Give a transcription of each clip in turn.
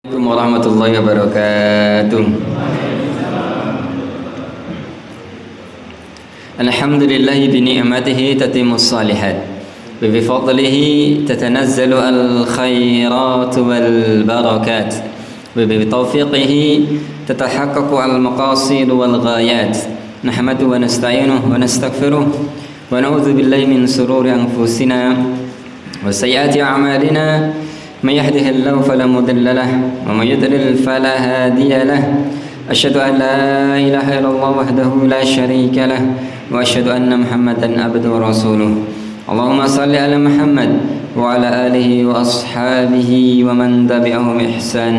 Assalamualaikum warahmatullahi wabarakatuh. Alhamdulillahi bi ni'matihi tatimmus shalihat wa bi fadlihi tatanazzalu al khairat wal barakat wa bi tawfiqihi tatahaqqaqu al maqasid wal ghayat. Nahmadu wa nasta'inuhu wa nastaghfiruh wa na'udzu billahi min shururi anfusina wa sayyiati a'malina. من يهده الله فلا مضل له ومن يضلل فلا هادي له أشهد أن لا إله إلا الله وحده لا شريك له وأشهد أن محمدا عبده ورسوله اللهم صل على محمد وعلى آله وأصحابه ومن تبعهم بإحسان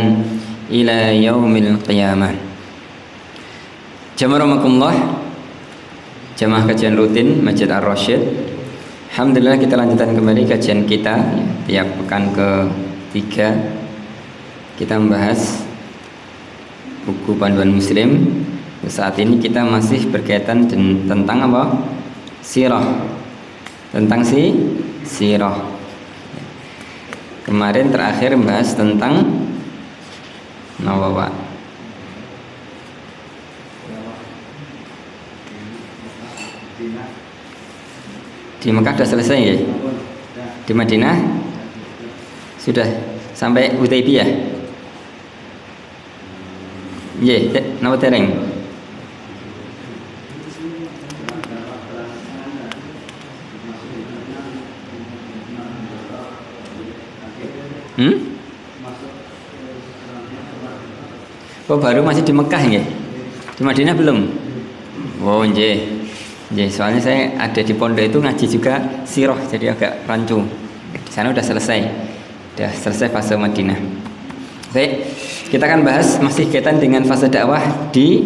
إلى يوم القيامة. Jamaah rahimakumullah, jamaah kajian rutin Masjid Ar-Rasyid. Alhamdulillah kita lanjutkan kembali kajian kita tiap pekan ke-3. Kita membahas buku panduan muslim. Saat ini kita masih berkaitan tentang apa? Sirah. Tentang sirah. Kemarin terakhir membahas tentang Nawawi. Di Mekah sudah selesai ya? Di Madinah sudah sampai Hudaybiyah. Nggih, napa dereng? Oh, baru masih di Mekah nggih? Di Madinah belum? Oh, nggih. Ya, soalnya saya ada di pondok itu ngaji juga sirah, jadi agak rancu. Di sana udah selesai fase Madinah. Baik, kita akan bahas masih kaitan dengan fase dakwah di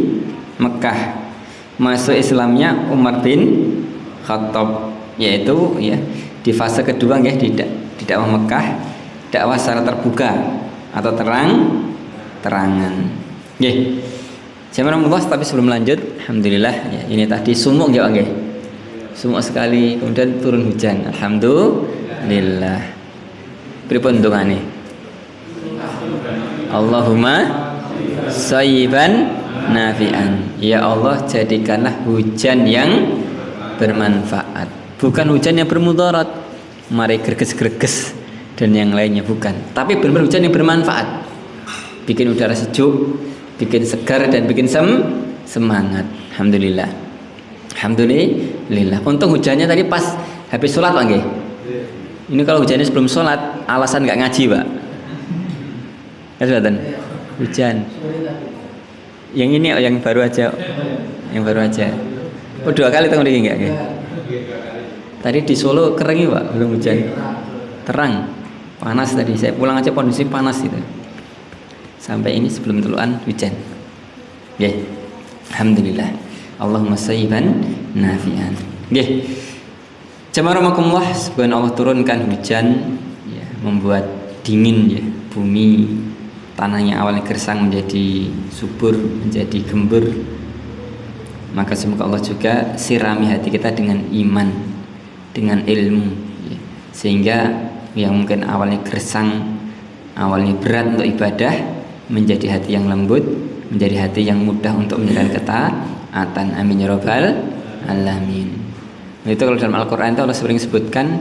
Mekah. Masuk Islamnya Umar bin Khattab, yaitu ya di fase kedua ya di dakwah Mekah, dakwah secara terbuka atau terangan. Nggih. Jazakumullah, tapi sebelum lanjut, alhamdulillah ya, ini tadi sumuk ya nggih. Sumuk sekali, kemudian turun hujan. Alhamdulillah. Pripun dongane? Allahumma shayyiban nafi'an. Ya Allah, jadikanlah hujan yang bermanfaat. Bukan hujan yang bermudarat, mari greges-greges dan yang lainnya, bukan. Tapi benar-benar hujan yang bermanfaat. Bikin udara sejuk, bikin segar dan bikin semangat. Alhamdulillah. Alhamdulillah. Untung hujannya tadi pas habis sholat Pak nggih. Ini kalau hujannya sebelum sholat, alasan nggak ngaji Pak. Kelihatan hujan. Yang ini yang baru aja. Oh, 2 kali tengok lagi nggak? Tadi di Solo kering Pak, belum hujan. Terang, panas tadi. Saya pulang aja kondisi panas itu. Sampai ini sebelum tuluan hujan. Nggih. Alhamdulillah. Allahumma shayyiban nafi'an. Nggih. Jamaah rahimakumullah, sebenarnya Allah turunkan hujan ya, membuat dingin ya bumi, tanahnya awalnya gersang menjadi subur, menjadi gembur. Maka semoga Allah juga sirami hati kita dengan iman, dengan ilmu ya. Sehingga yang mungkin awalnya gersang, awalnya berat untuk ibadah, menjadi hati yang lembut, menjadi hati yang mudah untuk menjalankan ketaatan. Amin ya rabbal alamin. Itu kalau dalam Al-Qur'an itu Allah sering sebutkan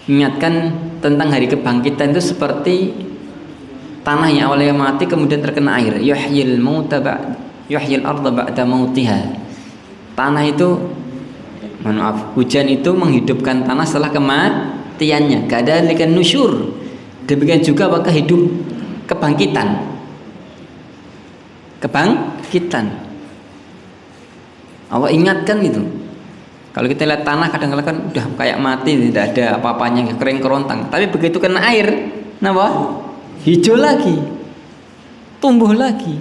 mengingatkan tentang hari kebangkitan itu seperti tanah yang awalnya mati kemudian terkena air. Yuhyil arda ba'da mautiha. Tanah itu, hujan itu menghidupkan tanah setelah kematiannya. Kadzalika nusyur. Demikian juga apakah hidup kebangkitan. Allah ingatkan itu. Kalau kita lihat tanah kadang-kadang kan udah kayak mati, tidak ada apa-apanya, kering kerontang. Tapi begitu kena air, kenapa? Hijau lagi, tumbuh lagi.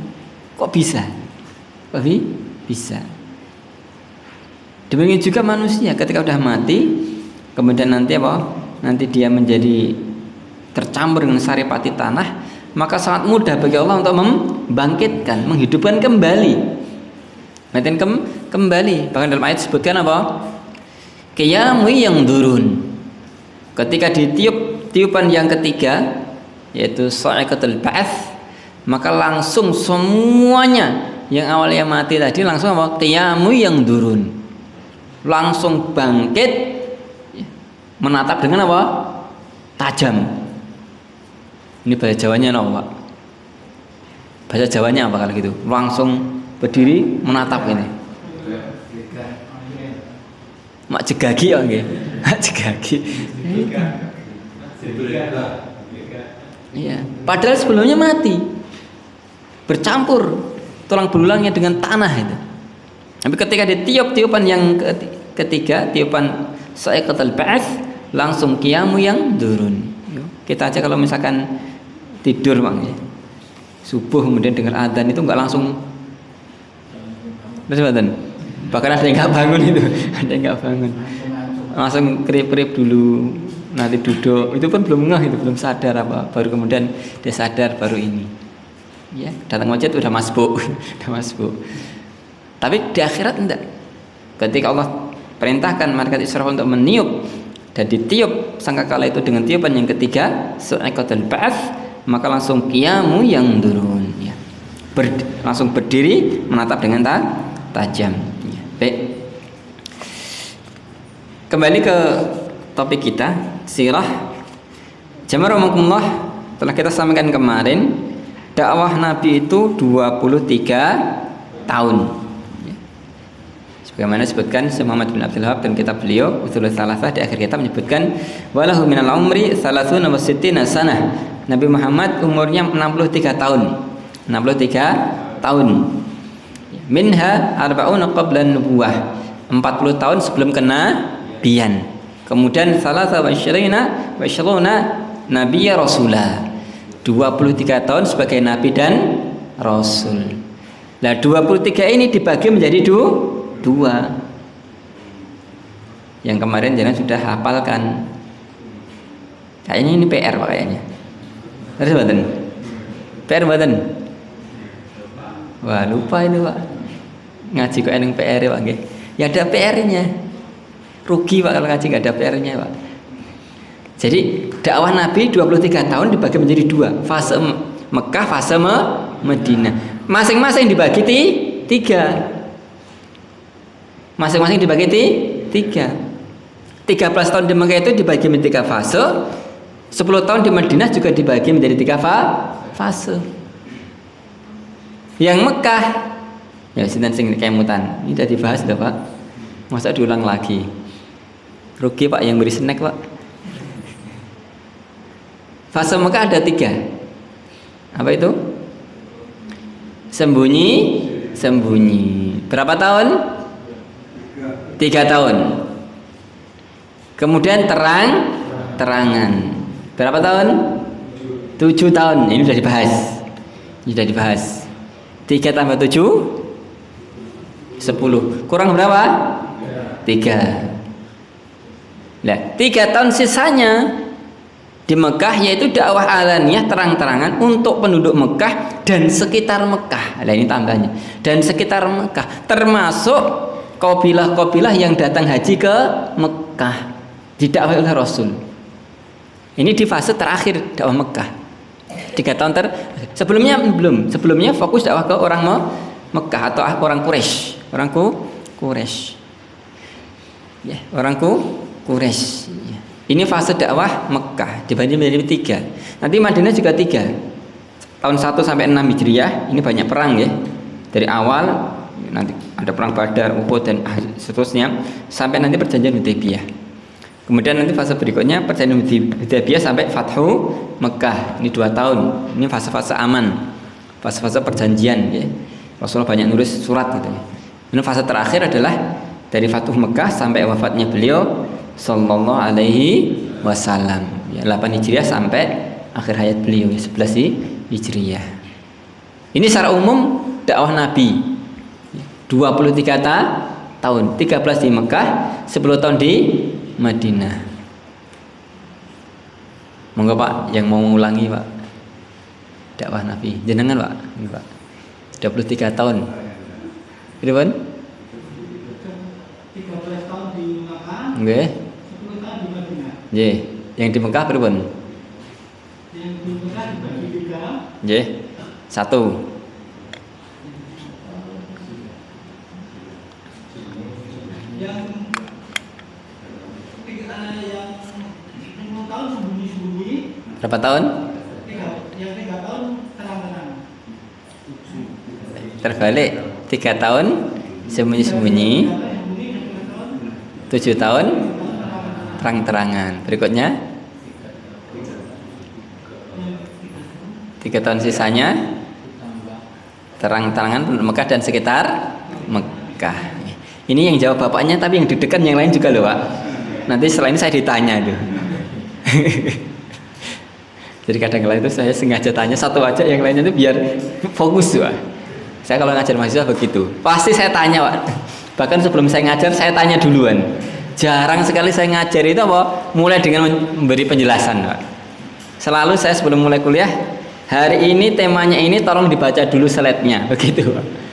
Kok bisa? Bisa. Demikian juga manusia ketika udah mati, kemudian nanti apa? Nanti dia menjadi tercampur dengan saripati tanah, maka sangat mudah bagi Allah untuk membangkitkan, menghidupkan kembali. Kembali. Bahkan dalam ayat disebutkan apa? Qiyamu yang durun. Ketika ditiup tiupan yang ketiga, yaitu sa'iqatul ba'ats, maka langsung semuanya yang awalnya mati tadi langsung apa? Qiyamu yang durun, langsung bangkit, menatap dengan apa? Tajam. Ini bahasa Jawanya apa, Pak? Bahasa Jawanya apa kalau gitu? Langsung berdiri menatap ini. Mak jegagi ya nggih. Mak jegagi. Iya, padahal sebelumnya mati. Bercampur tulang belulangnya dengan tanah itu. Tapi ketika ditiup tiupan yang ketiga, tiupan sa'iqatul ba'ats, langsung qiyamu yang durun. Kita aja kalau misalkan tidur Bang ya. Subuh kemudian dengar adzan itu enggak langsung. Bahkan ada yang enggak bangun itu, ada yang enggak bangun. Langsung kerip-kerip dulu, nanti duduk. Itu pun belum ngeh, itu belum sadar apa. Baru kemudian dia sadar baru ini. Ya, datang masjid udah masbuk, udah masbuk. Tapi di akhirat enggak. Ketika Allah perintahkan malaikat Israfil untuk meniup dan ditiup sangkakala itu dengan tiupan yang ketiga, sa'iqatul ba'ats, maka langsung qiyamu yang durun ya. Langsung berdiri menatap dengan tajam ya. Baik. Kembali ke topik kita, sirah. Jamaah rahimakumullah, telah kita sampaikan kemarin dakwah Nabi itu 23 tahun. Sebagaimana disebutkan Muhammad bin Abdul Wahhab dan kitab beliau Ushulul Tsalatsah, di akhir kitab menyebutkan walahu minal umri 30 wa 60 sanah. Nabi Muhammad umurnya 63 tahun. 63 tahun. Minha arba'una qabla nubuwah. 40 tahun sebelum kenabian. Kemudian salasa wa isyruna nabiyya rasulah. 23 tahun sebagai nabi dan rasul. Nah, 23 ini dibagi menjadi dua. Yang kemarin jangan sudah hafalkan. Kayaknya ini PR Pak kayaknya. Terus mboten? PR mboten? Wah, lupa ini Pak. Ngaji kok eneng PR ya Pak nggih. Ya ada PR-nya. Rugi Pak kalau ngaji enggak ada PR-nya Pak. Jadi dakwah Nabi 23 tahun dibagi menjadi dua, fase Mekah, fase Madinah. Masing-masing dibagi tiga. Masing-masing dibagi tiga. 13 tahun di Mekah itu dibagi menjadi 3 fase. 10 tahun di Madinah juga dibagi menjadi 3 fase. Yang Mekah, ya sinten sing kemutan. Ini sudah dibahas sudah Pak. Masa diulang lagi? Rugi Pak yang beri snack Pak. Fase Mekah ada 3. Apa itu? Sembunyi. Berapa tahun? 3 tahun. Kemudian terangan. Berapa tahun? 7 tahun. Ini sudah dibahas. 3 tambah 7 10. Kurang berapa? 3. Nah, 3 tahun sisanya di Mekah yaitu dakwah alaniyah terang-terangan untuk penduduk Mekah dan sekitar Mekah. Nah, ini tambahnya. Dan sekitar Mekah termasuk kabilah-kabilah yang datang haji ke Mekah didakwai oleh Rasul. Ini di fase terakhir dakwah Mekah. 3 tahun sebelumnya belum. Sebelumnya fokus dakwah ke orang Mekah atau orang Quraisy. Ya, orang Quraisy. Ini fase dakwah Mekah dibagi menjadi 3. Nanti Madinah juga 3. Tahun 1 sampai 6 Hijriah ini banyak perang ya. Dari awal nanti ada perang Badar, Uhud dan seterusnya sampai nanti perjanjian Hudaybiyah. Kemudian nanti fase berikutnya perjanjian Hudaybiyah sampai Fathu Mekah. Ini 2 tahun. Ini fase-fase aman. Fase-fase perjanjian ya. Rasulullah banyak nulis surat gitu. Ini fase terakhir adalah dari Fathu Mekah sampai wafatnya beliau sallallahu alaihi wasallam ya, 8 Hijriah sampai akhir hayat beliau 11 Hijriah. Ini secara umum dakwah Nabi 23 tahun, 13 di Mekah, 10 tahun di Madinah. Monggo Pak yang mau mengulangi Pak dakwah Nabi jenengan Pak. Ini Pak 23 tahun gitu kan? 13 tahun di Mekah, nggih. 10 tahun di Madinah. Nggih. Yang di Mekah pripun? Yang di Mekah dibagi 3. Nggih. 1. Yang 10 tahun sembunyi-sembunyi. Berapa tahun? Yang 3 tahun tenang-tenang. Terbalik. 3 tahun sembunyi-sembunyi. 7 tahun terang-terangan. Berikutnya 3 tahun sisanya terang-terangan Mekah dan sekitar Mekah. Ini yang jawab bapaknya, tapi yang deg-degan yang lain juga loh Pak. Nanti setelah ini saya ditanya tuh. Jadi kadang-kadang itu saya sengaja tanya satu aja, yang lainnya itu biar fokus Pak. Saya kalau ngajar mahasiswa begitu, pasti saya tanya Pak. Bahkan sebelum saya ngajar, saya tanya duluan. Jarang sekali saya ngajar itu apa? Mulai dengan memberi penjelasan Pak. Selalu saya sebelum mulai kuliah, hari ini temanya ini tolong dibaca dulu slide-nya, begitu Pak.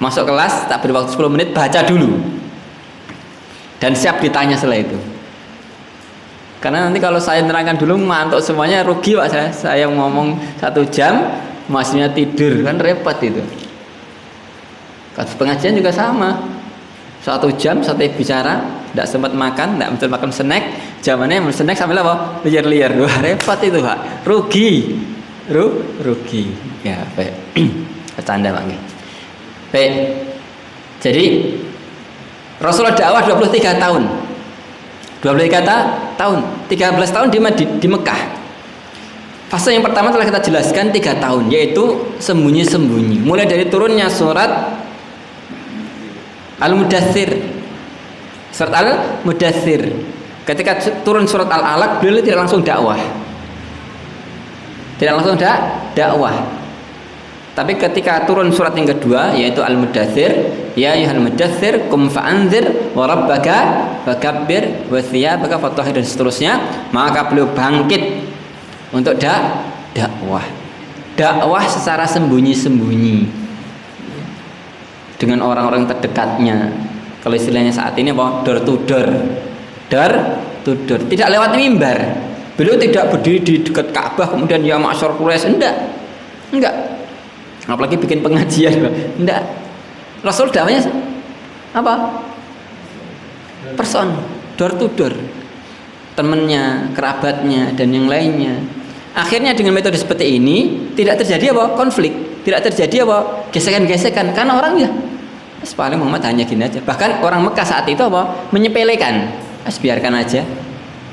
Masuk kelas, tak beri waktu 10 menit, baca dulu. Dan siap ditanya setelah itu. Karena nanti kalau saya nerangkan dulu, mantuk semuanya, rugi Pak saya ngomong 1 jam, masihnya tidur, kan repot itu. Kasus pengajian juga sama. 1 jam, saya bicara, tidak sempat makan, tidak sempat makan snack, zamannya snack sambil apa? Liar-liar. Wah, repot itu Pak. Rugi. Rugi. Ya, baik. Bercanda Pak. Baik. Jadi Rasulullah dakwah 23 tahun. 23 tahun. 13 tahun di Mekah. Fase yang pertama telah kita jelaskan 3 tahun, yaitu sembunyi-sembunyi. Mulai dari turunnya surat Al-Mudaththir. Surat Al-Mudaththir. Ketika turun surat Al-Alaq, beliau tidak langsung dakwah. Tidak langsung dakwah. Tapi ketika turun surat yang kedua, yaitu Al-Mudaththir, ya ayyuhal mudaththir qum fa'anzir wa rabbaka fakabbir wa thiyabaka fatahhir, dan seterusnya, maka beliau bangkit untuk dakwah. Dakwah secara sembunyi-sembunyi dengan orang-orang terdekatnya. Kalau istilahnya saat ini apa? Door to door. Door to door. Tidak lewat mimbar. Beliau tidak berdiri di dekat Ka'bah kemudian ya ma'syar Quraisy, enggak. Apalagi bikin pengajian, enggak. Rasul dakwahnya apa? Person, door to door. Temannya, kerabatnya, dan yang lainnya. Akhirnya dengan metode seperti ini tidak terjadi apa? Konflik, tidak terjadi apa? Gesekan-gesekan, karena orang ya paling Muhammad hanya gini aja. Bahkan orang Mekah saat itu apa? Menyepelekan. Biarkan aja.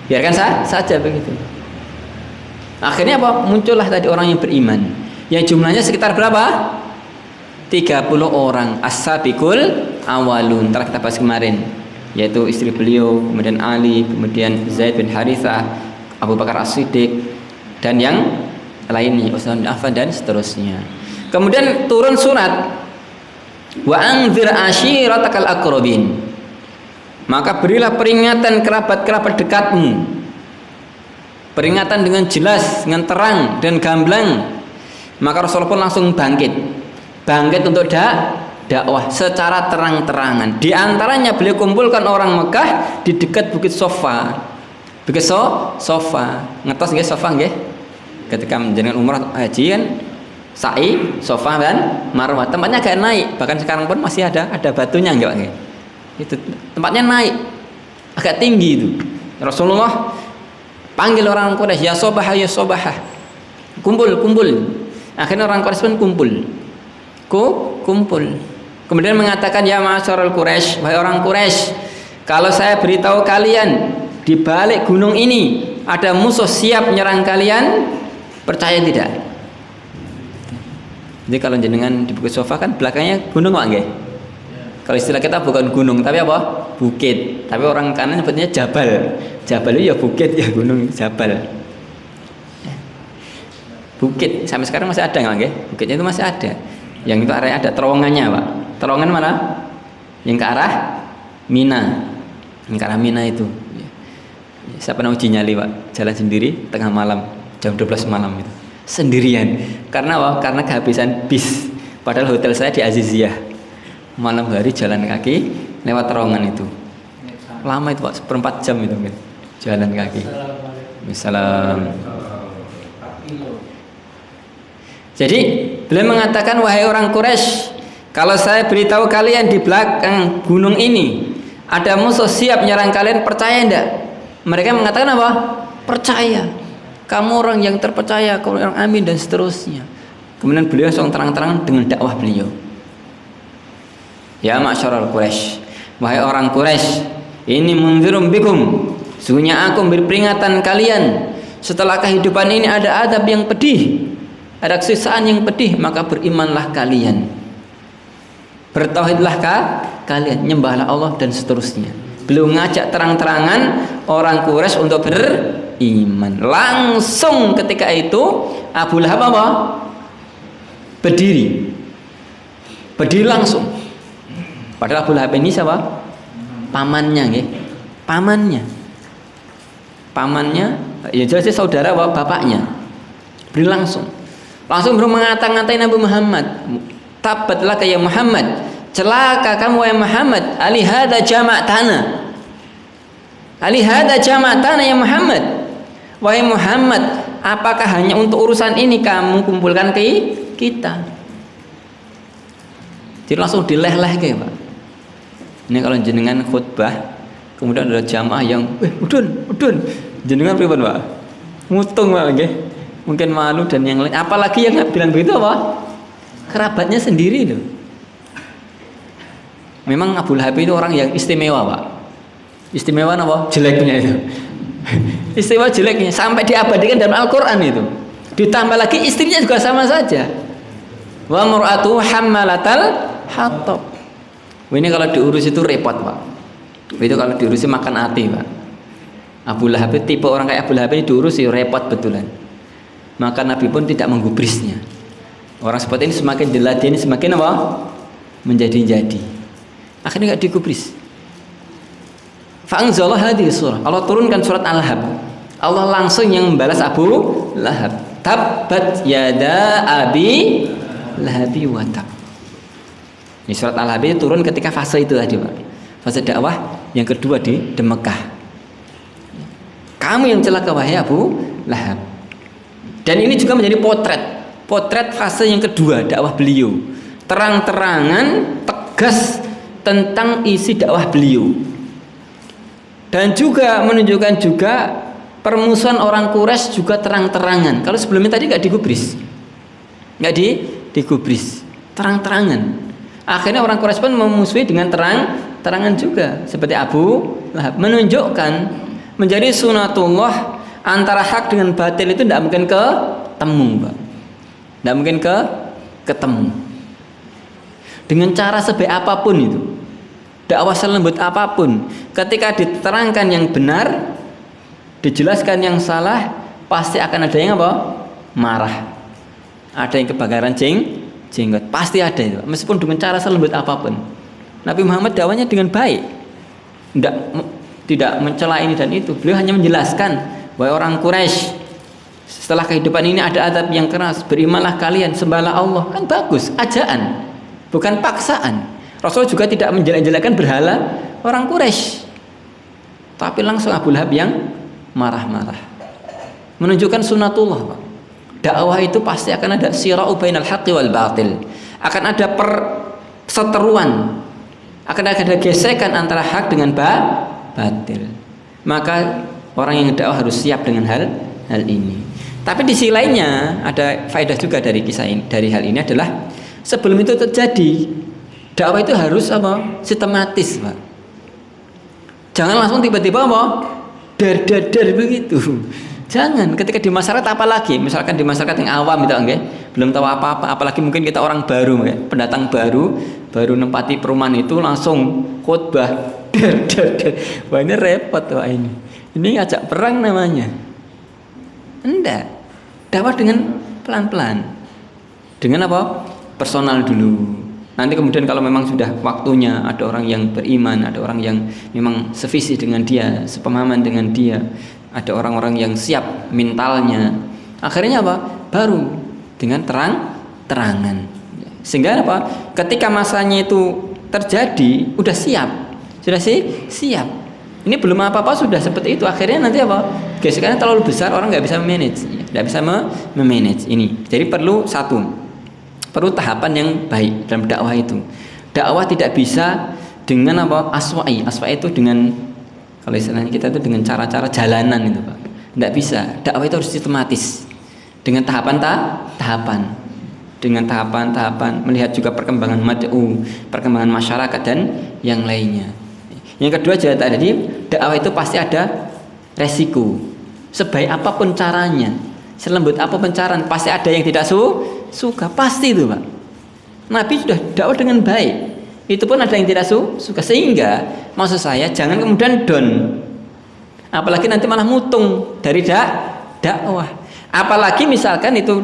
Biarkan saja begitu. Akhirnya apa? Muncullah tadi orang yang beriman. Yang jumlahnya sekitar berapa? 30 orang. As-sabiqul awalun, telah kita bahas kemarin, yaitu istri beliau, kemudian Ali, kemudian Zaid bin Harithah, Abu Bakar As-Siddiq, dan yang lainnya, Utsman bin Affan, dan seterusnya. Kemudian turun surat wa anzir ashiratakal aqrabin, maka berilah peringatan kerabat-kerabat dekatmu. Peringatan dengan jelas, dengan terang dan gamblang. Maka Rasulullah pun langsung bangkit untuk dakwah secara terang-terangan. Di antaranya beliau kumpulkan orang Mekah di dekat Bukit Sofa. Bukit Sofa, ngetos nggih Sofa nggih? Ketika menjalankan umrah haji kan sa'i, Sofa dan Marwah. Tempatnya agak naik, bahkan sekarang pun masih ada batunya nggih Pak nggih? Itu tempatnya naik, agak tinggi itu. Rasulullah panggil orang Quraisy, ya Sobahah, ya Sobahah. Kumpul. Akhirnya orang Quraisy pun kumpul. Kemudian mengatakan, ya ma'asyaral Quraisy, wahai orang Quraisy, kalau saya beritahu kalian di balik gunung ini ada musuh siap menyerang kalian, percaya tidak? Jadi kalau jenengan di Bukit Sofa kan belakangnya gunung Pak nggih? Kalau istilah kita bukan gunung tapi apa? Bukit. Tapi orang kanan nyebutnya jabal. Jabal itu ya bukit, ya gunung, jabal. Bukit sampai sekarang masih ada nggak nggih? Bukitnya itu masih ada. Yang itu area ada terowongannya Pak. Terowongan mana? Yang ke arah Mina. Yang ke arah Mina itu. Saya pernah uji nyali Pak, jalan sendiri tengah malam jam 12 malam itu sendirian. Karena apa? Karena kehabisan bis. Padahal hotel saya di Aziziyah. Malam hari jalan kaki lewat terowongan itu. Lama itu Pak, 1/4 jam itu jalan kaki. Wassalam. Jadi beliau mengatakan, wahai orang Quraisy, kalau saya beritahu kalian di belakang gunung ini ada musuh siap menyerang kalian, percaya enggak? Mereka mengatakan apa? Percaya. Kamu orang yang terpercaya, kamu orang amin dan seterusnya. Kemudian beliau langsung terang-terangan dengan dakwah beliau. Ya ma'syaral Quraisy, wahai orang Quraisy, ini mundzirum bikum, sesungguhnya aku memberi peringatan kalian, setelah kehidupan ini ada adab yang pedih, ada siksaan yang pedih, maka berimanlah kalian, bertauhidlah kalian, nyembahlah Allah dan seterusnya. Beliau ngajak terang-terangan orang Quraisy untuk beriman. Langsung ketika itu Abu Lahab apa? Berdiri langsung. Padahal Abu Lahab ini siapa? Pamannya, nggih. Pamannya, ya jelas saudara bapaknya. Berdiri langsung baru mengata-ngatain Nabi Muhammad. Tabatlah ya Muhammad, celaka kamu ya Muhammad, alihada jama'tana ya Muhammad. Wahai Muhammad, apakah hanya untuk urusan ini kamu kumpulkan kita? Jadi langsung dileh-leh ke Pak. Ini kalau jenengan khutbah kemudian ada jamaah yang udun jenengan pripun Pak? Mutung Pak nggih. Mungkin malu dan yang lain. Apalagi yang bilang begitu apa? Kerabatnya sendiri loh. Memang Abu Lahab itu orang yang istimewa Pak. Istimewa apa? Jeleknya itu. Istimewa jeleknya sampai diabadikan dalam Al-Quran itu. Ditambah lagi istrinya juga sama saja. Wa mur'atu hammalatal hatab. Ini kalau diurus itu repot Pak. Itu kalau diurusi makan hati Pak. Abu Lahab itu tipe orang kayak Abu Lahab ini diurus ya repot betulan. Maka Nabi pun tidak menggubrisnya. Orang seperti ini semakin diladeni semakin apa? Menjadi-jadi. Akhirnya nggak digubris. Fa'anzalah hadhihi surah. Allah turunkan surat Al-Lahab. Allah langsung yang membalas Abu Lahab. Tabbat yada abi lahabi wa tab. Ini surat Al-Lahab itu turun ketika fase itu tadi Pak. Fase dakwah yang kedua di Mekah. Kamu yang celaka wahai Abu Lahab. Dan ini juga menjadi potret fase yang kedua dakwah beliau. Terang-terangan tegas tentang isi dakwah beliau. Dan juga menunjukkan juga permusuhan orang Quraisy juga terang-terangan. Kalau sebelumnya tadi nggak digubris, digubris, terang-terangan. Akhirnya orang Quraisy pun memusuhi dengan terang-terangan juga. Seperti Abu Lahab menunjukkan menjadi sunatullah antara hak dengan batil itu tidak mungkin ketemu, Pak. Tidak mungkin ketemu. Dengan cara sebaik apapun itu, dakwah selembut apapun, ketika diterangkan yang benar, dijelaskan yang salah, pasti akan ada yang apa? Marah. Ada yang kebakaran jenggot, pasti ada itu. Meskipun dengan cara selembut apapun. Nabi Muhammad dakwahnya dengan baik. Tidak mencela ini dan itu. Beliau hanya menjelaskan, wahai orang Quraisy, setelah kehidupan ini ada adab yang keras, berimanlah kalian, sembahlah Allah. Kan bagus, ajaan, bukan paksaan. Rasul juga tidak menjelek-jelekkan berhala orang Quraisy, tapi langsung Abu Lahab yang marah-marah. Menunjukkan sunatullah, Pak. Dakwah itu pasti akan ada sira'u bainal haqqi wal batil. Akan ada perseteruan, akan ada gesekan antara hak dengan batil. Maka orang yang dakwah harus siap dengan hal ini. Tapi di sisi lainnya ada faedah juga dari kisah ini, dari hal ini adalah sebelum itu terjadi, dakwah itu harus apa? Sistematis, Pak. Jangan langsung tiba-tiba apa? Dar begitu. Jangan. Ketika di masyarakat apalagi, misalkan di masyarakat yang awam itu enggak, belum tahu apa-apa, apalagi mungkin kita orang baru, pendatang baru nempati perumahan itu langsung khutbah dar. Wah, ini repot Pak ini. Ini ngajak perang namanya. Enggak. Dakwah dengan pelan-pelan. Dengan apa? Personal dulu. Nanti kemudian kalau memang sudah waktunya, ada orang yang beriman, ada orang yang memang sevisi dengan dia, sepemahaman dengan dia, ada orang-orang yang siap mentalnya. Akhirnya apa? Baru dengan terang-terangan. Sehingga apa? Ketika masanya itu terjadi, udah siap. Sudah siap. Ini belum apa-apa sudah seperti itu. Akhirnya nanti apa? Gesekannya terlalu besar, orang nggak bisa memanage, nggak bisa memanage ini. Jadi perlu tahapan yang baik dalam dakwah itu. Dakwah tidak bisa dengan apa aswa'i itu dengan, kalau istilahnya kita itu dengan cara-cara jalanan itu Pak. Nggak bisa. Dakwah itu harus sistematis dengan tahapan, dengan tahapan, melihat juga perkembangan mad'u, perkembangan masyarakat dan yang lainnya. Yang kedua juga tadi, dakwah itu pasti ada resiko. Sebaik apapun caranya, selembut apapun caranya, pasti ada yang tidak suka, pasti itu Pak. Nabi sudah dakwah dengan baik, itu pun ada yang tidak suka. Sehingga maksud saya jangan kemudian down, apalagi nanti malah mutung dari dakwah. Apalagi misalkan itu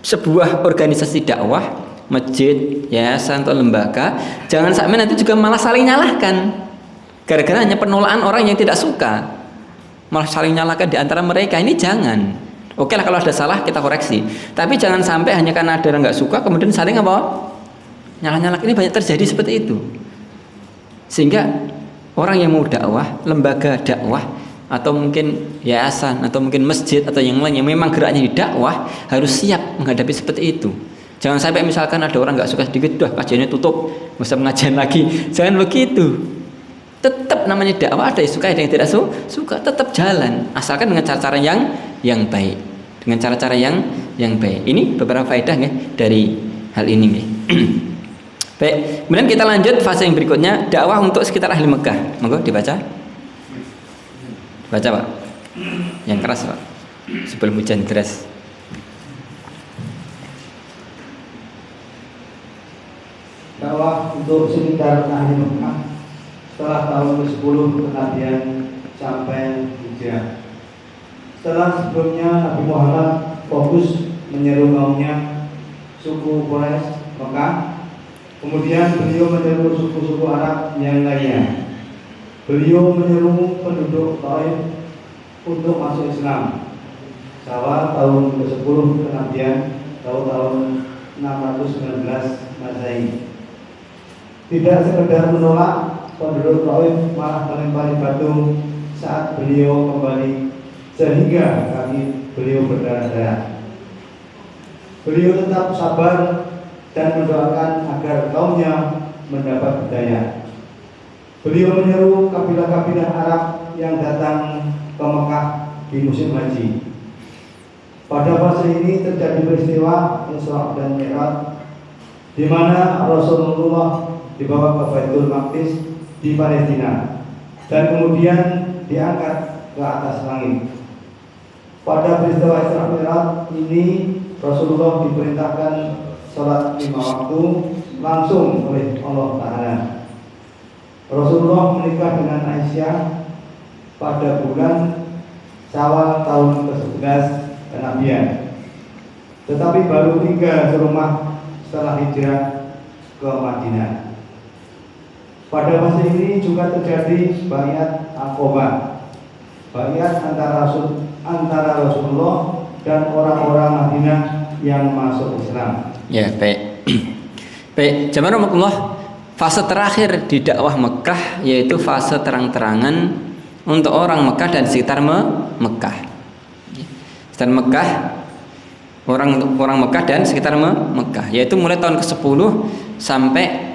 sebuah organisasi dakwah, masjid, yayasan atau lembaga, jangan sampai nanti juga malah saling nyalahkan gara-gara hanya penolakan orang yang tidak suka, malah saling nyalahkan di antara mereka. Ini jangan. Oke lah, kalau ada salah kita koreksi, tapi jangan sampai hanya karena ada orang nggak suka kemudian saling apa nyalah-nyalah. Ini banyak terjadi seperti itu, sehingga orang yang mau dakwah, lembaga dakwah atau mungkin yayasan atau mungkin masjid atau yang lain yang memang geraknya di dakwah harus siap menghadapi seperti itu. Jangan sampai misalkan ada orang nggak suka sedikit, dah kajiannya tutup, nggak usah pengajian lagi. Jangan begitu. Tetap namanya dakwah, ada yang suka, ada yang tidak suka, tetap jalan, asalkan dengan cara-cara yang baik, dengan cara-cara yang baik. Ini beberapa faedah ya dari hal ini ya. Baik, kemudian kita lanjut fase yang berikutnya, dakwah untuk sekitar ahli Mekah. Monggo dibaca. Baca Pak, yang keras Pak, sebelum hujan deras. Dakwah untuk sekitar ahli Mekah setelah tahun ke-10 kenabian sampai Hijrah. Setelah sebelumnya Nabi Muhammad fokus menyeru kaumnya suku Quraisy Mekah, kemudian beliau menyeru suku-suku Arab yang lainnya. Beliau menyeru penduduk Taif untuk masuk Islam. Syawal tahun ke-10 kenabian tahun 619 Masehi. Tidak sekedar menolak, penduduk Taif malah melempari batu saat beliau kembali, sehingga kaki beliau berdarah-darah. Beliau tetap sabar dan mendoakan agar kaumnya mendapat hidayah. Beliau menyeru kabilah-kabilah Arab yang datang ke Mekah di musim haji. Pada fase ini terjadi peristiwa Isra dan Mi'raj, di mana Rasulullah dibawa ke Baitul Maqdis di Palestina dan kemudian diangkat ke atas langit. Pada peristiwa Isra Mi'raj ini Rasulullah diperintahkan sholat 5 waktu langsung oleh Allah Ta'ala. Rasulullah menikah dengan Aisyah pada bulan Syawal tahun ke-11 kenabian, tetapi baru tinggal serumah setelah hijrah ke Madinah. Pada masa ini juga terjadi baiat Aqabah, baiat antara Rasulullah dan orang-orang Madinah yang masuk Islam. Ya, baik. Baik, jamaah rahmatullah, fase terakhir di dakwah Mekah yaitu fase terang-terangan untuk orang Mekah dan sekitar Mekah. Sekitar Mekah, orang Mekah dan sekitar Mekah, yaitu mulai tahun ke-10 sampai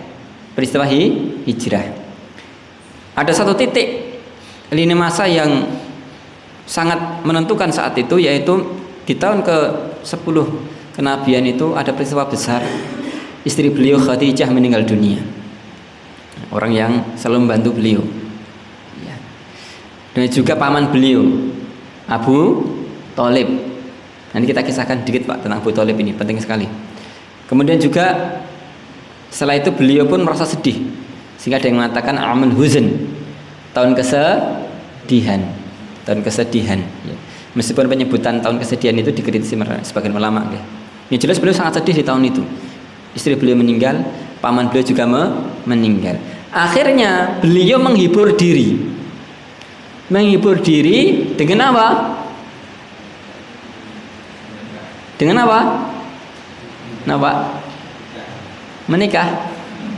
peristiwa hijrah. Ada satu titik lini masa yang sangat menentukan saat itu, yaitu di tahun ke-10 kenabian itu ada peristiwa besar. Istri beliau Khadijah meninggal dunia, orang yang selalu membantu beliau ya. Dan juga paman beliau Abu Thalib. Nanti kita kisahkan dikit Pak tentang Abu Thalib, ini penting sekali. Kemudian juga setelah itu beliau pun merasa sedih, sehingga ada yang mengatakan amul huzn, tahun kesedihan ya. Meskipun penyebutan tahun kesedihan itu dikritisi sebagian ulama ya. Yang jelas beliau sangat sedih di tahun itu. Istri beliau meninggal, paman beliau juga meninggal. Akhirnya beliau menghibur diri dengan apa? Dengan apa? Kenapa? Menikah.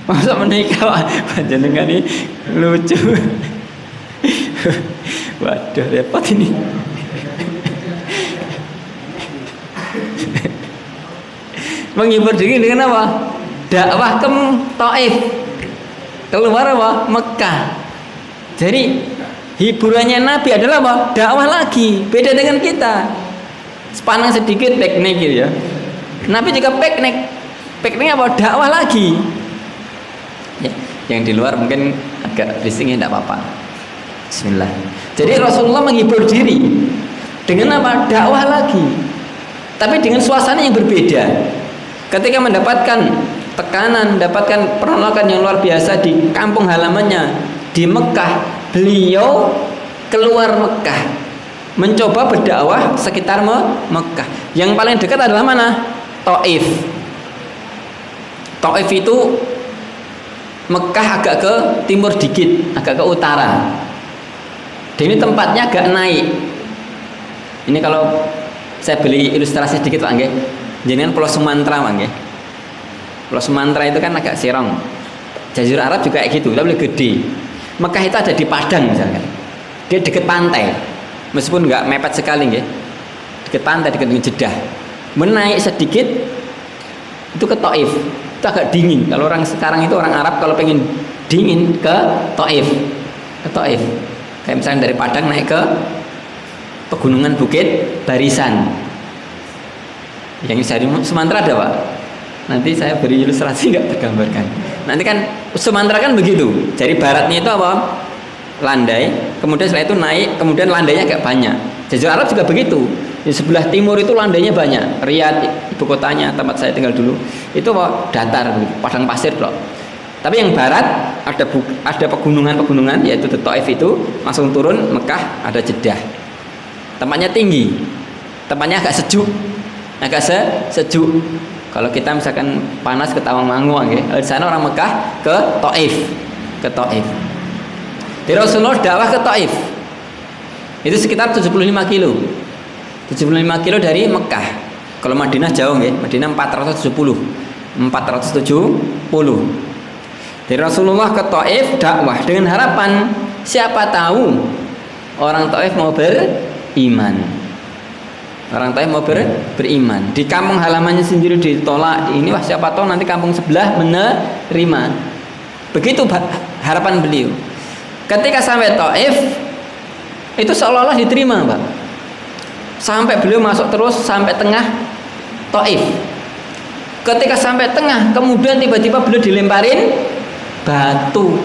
Masa menikah? Panjenengan ini lucu. Waduh, repot ini. Menghibur diri dengan apa? Dakwah ke Taif. Keluar apa? Mekah. Jadi hiburannya Nabi adalah apa? Dakwah lagi. Beda dengan kita. Sepanang sedikit piknik gitu ya. Nabi juga piknik. Piknik apa? Dakwah lagi. Ya, yang di luar mungkin agak bisingnya tidak apa-apa. Bismillah. Jadi Rasulullah menghibur diri dengan apa? Dakwah lagi. Tapi dengan suasana yang berbeda. Ketika mendapatkan tekanan, mendapatkan penolakan yang luar biasa di kampung halamannya di Mekah, beliau keluar Mekah, mencoba berdakwah sekitar Mekah. Yang paling dekat adalah mana? Taif. Taif itu Mekah agak ke timur dikit, agak ke utara. Dan ini tempatnya agak naik. Ini kalau saya beli ilustrasi sedikit Pak nggih. Jenengan Pulau Sumatera Pak nggih. Pulau Sumatera itu kan agak sirong. Jazirah Arab juga kayak gitu, tapi lebih gede. Mekah itu ada di Padang misalkan. Dia dekat pantai. Meskipun nggak mepet sekali nggih. Dekat pantai, dekat dengan Jeddah. Menaik sedikit itu ke Taif. Itu agak dingin. Kalau orang sekarang itu orang Arab kalau pengen dingin ke Taif. Ke Taif. Kayak misalnya dari Padang naik ke pegunungan Bukit Barisan. Yang dari Sumatera ada Pak? Nanti saya beri ilustrasi nggak tergambarkan. Nanti kan Sumatera kan begitu. Jadi baratnya itu apa? Landai. Kemudian setelah itu naik. Kemudian landainya agak banyak. Jazirah Arab juga begitu. Di sebelah timur itu landainya banyak. Riyadh, ibu kotanya, tempat saya tinggal dulu. Itu apa? Datar, padang pasir loh. Tapi yang barat ada pegunungan-pegunungan, yaitu di Taif itu langsung turun Mekah, ada Jeddah. Tempatnya tinggi, tempatnya agak sejuk, sejuk. Kalau kita misalkan panas ke Tawangmangu, di sana orang Mekah ke Taif, Di Rasulullah dakwah ke Taif, itu sekitar 75 kilo, 75 kilo dari Mekah. Kalau Madinah jauh, Madinah 470. Dari Rasulullah ke Taif dakwah dengan harapan siapa tahu orang Taif mau beriman. Orang Taif mau beriman. Di kampung halamannya sendiri ditolak. Ini wah siapa tahu nanti kampung sebelah menerima. Begitu harapan beliau. Ketika sampai Taif itu seolah-olah diterima, Pak. Sampai beliau masuk terus sampai tengah Taif. Ketika sampai tengah, kemudian tiba-tiba beliau dilemparin batu.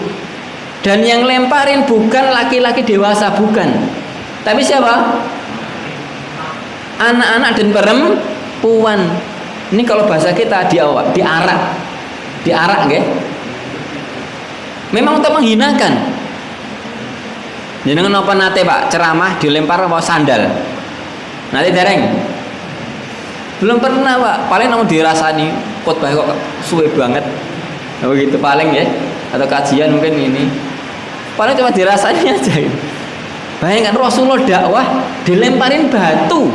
Dan yang lemparin bukan laki-laki dewasa, bukan. Tapi siapa? Anak-anak dan perempuan. Ini kalau bahasa kita diarak, nggih. Memang untuk menghinakan. Jenengan apa nate Pak ceramah dilempar apa sandal? Nanti dereng. Belum pernah Pak. Paling namun dirasani khotbah kok suwe banget. Nah, begitu paling ya. Atau kajian mungkin ini. Paling cuma dirasani aja. Bayangkan Rasulullah dakwah dilemparin batu.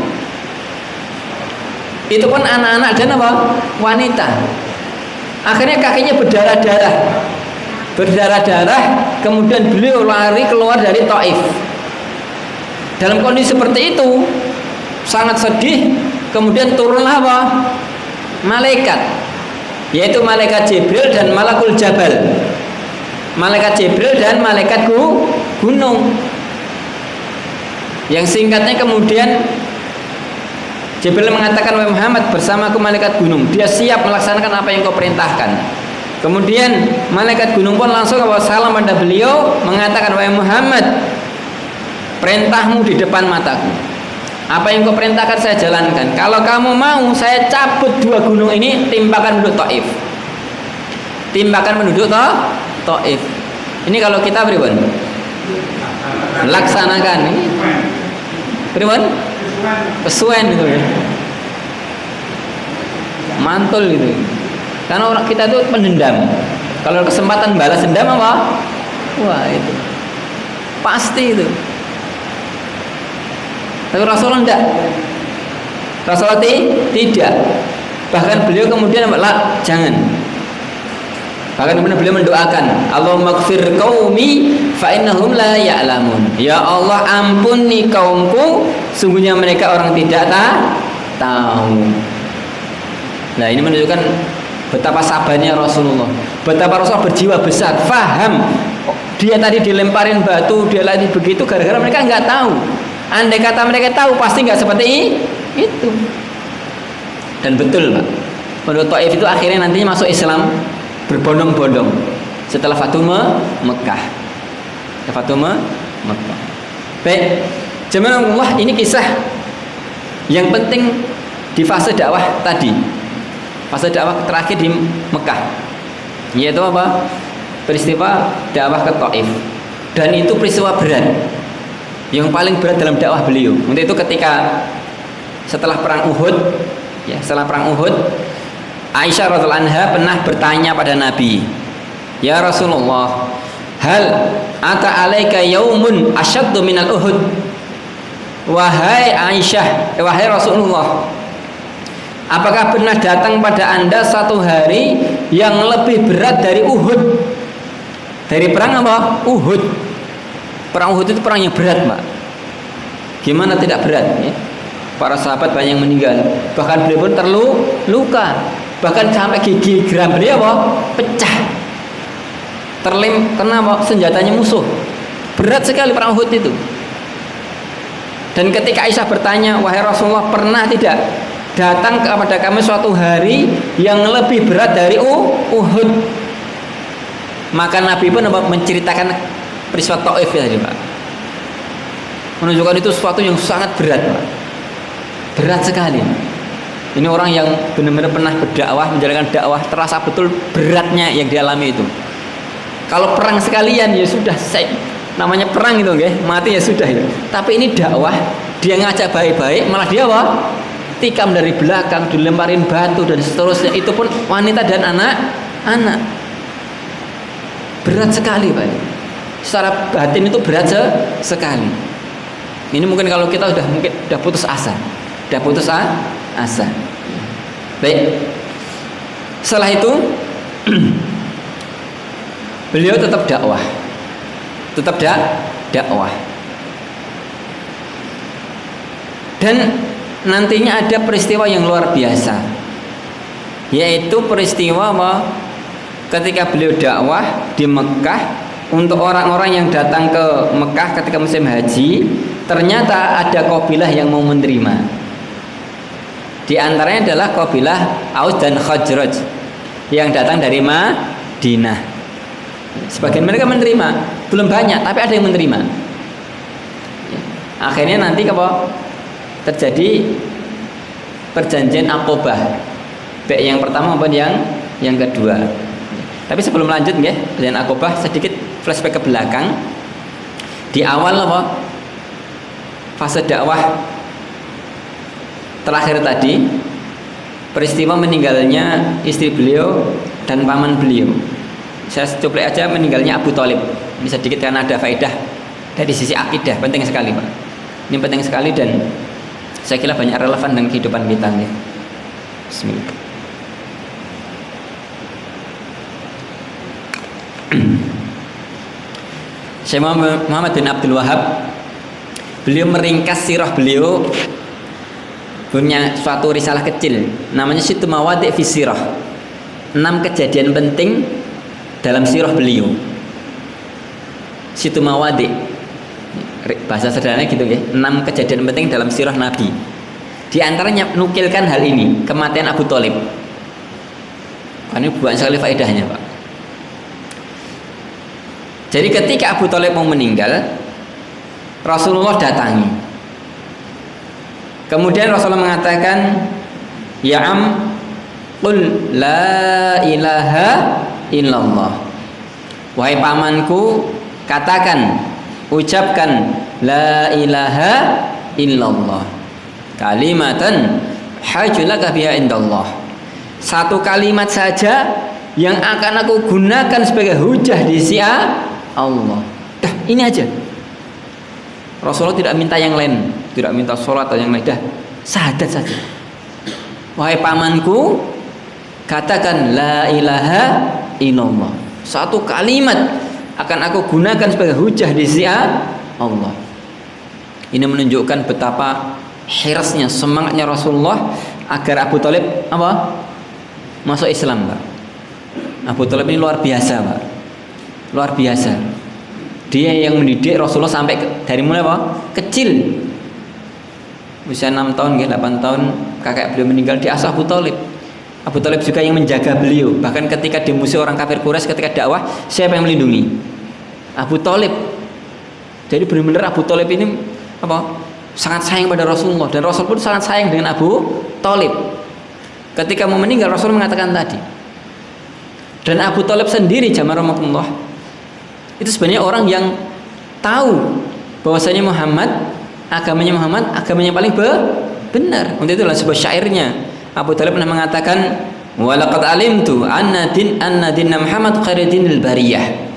Itu pun anak-anak dan apa? Wanita. Akhirnya kakinya berdarah-darah, kemudian beliau lari keluar dari Taif. Dalam kondisi seperti itu, sangat sedih. Kemudian turunlah apa? Malaikat, yaitu malaikat Jibril dan Malakul Jabal. Malaikat Jibril dan malaikat gunung. Yang singkatnya kemudian Jibril mengatakan, wahai Muhammad, bersamaku malaikat gunung. Dia siap melaksanakan apa yang kau perintahkan. Kemudian malaikat gunung pun langsung salam pada beliau, mengatakan, wahai Muhammad, perintahmu di depan mataku. Apa yang kau perintahkan saya jalankan. Kalau kamu mau, saya cabut dua gunung ini, timpakan penduduk Taif. Timpakan penduduk Taif. Ini kalau kita beriman, laksanakan. Ini beriman, pesuen gitu ya. Mantul gitu. Karena orang kita itu pendendam. Kalau kesempatan balas dendam apa? Wah itu pasti itu. Tapi Rasulullah tidak. Rasulullah tidak. Bahkan beliau kemudian jangan. Bahkan kemudian beliau mendoakan, Allahumma ighfir qaumi fa innahum la ya'lamun. Ya Allah, ampuni kaumku, sungguhnya mereka orang tidak tahu. Nah, ini menunjukkan betapa sabarnya Rasulullah, betapa Rasulullah berjiwa besar, faham. Dia tadi dilemparin batu, dia lagi begitu gara-gara mereka nggak tahu. Andai kata mereka tahu, pasti nggak seperti itu. Dan betul, Pak. Penduduk Taif itu akhirnya nantinya masuk Islam berbondong-bondong setelah Fatu Mekah. Fatu Mekah. Baik, jemaah Allah, ini kisah yang penting di fase dakwah tadi. Fase dakwah terakhir di Mekah. Yaitu apa? Peristiwa dakwah ke Taif. Dan itu peristiwa berat. Yang paling berat dalam dakwah beliau. Untuk itu ketika setelah perang Uhud, ya, setelah perang Uhud, Aisyah radhiyallahu anha pernah bertanya pada Nabi, "Ya Rasulullah, hal ata alaika yaumun asyaddu minal Uhud?" Wahai Aisyah, wahai Rasulullah, apakah pernah datang pada Anda satu hari yang lebih berat dari Uhud? Dari perang apa? Uhud. Perang Uhud itu perang yang berat, Pak. Gimana tidak berat, ya? Para sahabat banyak yang meninggal, bahkan beliau pun terluka, bahkan sampai gigi geram beliau apa? Pecah, kena apa? Senjatanya musuh. Berat sekali perang Uhud itu. Dan ketika Aisyah bertanya, wahai Rasulullah, pernah tidak datang kepada kami suatu hari yang lebih berat dari Uhud? Maka Nabi pun menceritakan peristiwa Taif tadi, Pak. Menunjukkan itu sesuatu yang sangat berat, Pak. Berat sekali. Ini orang yang benar-benar pernah berdakwah, menjalankan dakwah, terasa betul beratnya yang dialami itu. Kalau perang sekalian ya sudah, namanya perang itu, nggih, mati ya sudah itu. Tapi ini dakwah, dia ngajak baik-baik, malah dia apa? Tikam dari belakang, dilemparin batu dan seterusnya. Itu pun wanita dan anak-anak. Berat sekali, Pak. Secara batin itu berat sekali. Ini mungkin kalau kita udah putus asa. Asa. Baik. Setelah itu beliau tetap dakwah. Dakwah. Dan nantinya ada peristiwa yang luar biasa. Yaitu peristiwa apa? Ketika beliau dakwah di Mekah untuk orang-orang yang datang ke Mekah ketika musim haji, ternyata ada kabilah yang mau menerima. Di antaranya adalah kabilah Aus dan Khazraj yang datang dari Madinah. Sebagian mereka menerima, belum banyak, tapi ada yang menerima. Akhirnya nanti apa? Terjadi perjanjian Aqabah, baik yang pertama maupun yang kedua. Tapi sebelum lanjut, ya, perjanjian Aqabah, sedikit flashback ke belakang. Di awal apa? Fase dakwah terakhir tadi, peristiwa meninggalnya istri beliau dan paman beliau. Saya cuplek aja meninggalnya Abu Thalib. Ini sedikit karena ada faedah dari sisi akidah, penting sekali, Pak. Ini penting sekali dan saya kira banyak relevan dengan kehidupan kita, ya. Bismillah. Syekh Muhammad bin Abdul Wahab, beliau meringkas sirah beliau, punya suatu risalah kecil namanya Sittu Mawadi' fi Sirah, 6 kejadian penting dalam sirah beliau. Sittu Mawadi', bahasa sederhananya gitu, ya, 6 kejadian penting dalam sirah Nabi. Di antaranya nukilkan hal ini, kematian Abu Thalib. Ini banyak sekali faedahnya, Pak. Jadi ketika Abu Thalib mau meninggal, Rasulullah datangi. Kemudian Rasulullah mengatakan, "Ya am, qul la ilaha illallah." Wahai pamanku, katakan, ucapkan la ilaha illallah. Kalimatan hajulaka biha indallah. Satu kalimat saja yang akan aku gunakan sebagai hujah di sisi Allah. Dah, ini aja. Rasulullah tidak minta yang lain, tidak minta sholat atau yang lain, dah, syahadat saja. Wahai pamanku, katakan la ilaha illallah. Satu kalimat akan aku gunakan sebagai hujah di sisi Allah. Ini menunjukkan betapa hirasnya, semangatnya Rasulullah agar Abu Thalib apa? masuk Islam, Pak. Abu Thalib ini luar biasa, Pak. Luar biasa. Dia yang mendidik Rasulullah sampai dari mulai apa? Kecil. Usia 6 tahun, 8 tahun kakek beliau meninggal, diasuh Abu Thalib. Abu Thalib juga yang menjaga beliau. Bahkan ketika di musuh orang kafir Quraisy ketika dakwah, siapa yang melindungi? Abu Thalib. Jadi benar-benar Abu Thalib ini apa? Sangat sayang pada Rasulullah, dan Rasul pun sangat sayang dengan Abu Thalib. Ketika mau meninggal, Rasul mengatakan tadi. Dan Abu Thalib sendiri, jamaah rahmatullah, itu sebenarnya orang yang tahu bahwasanya agamanya paling benar. Untuk itulah sebuah syairnya Abu Thalib pernah mengatakan, walaqad alimtu anna dinna Muhammad khairu dinil bariyah.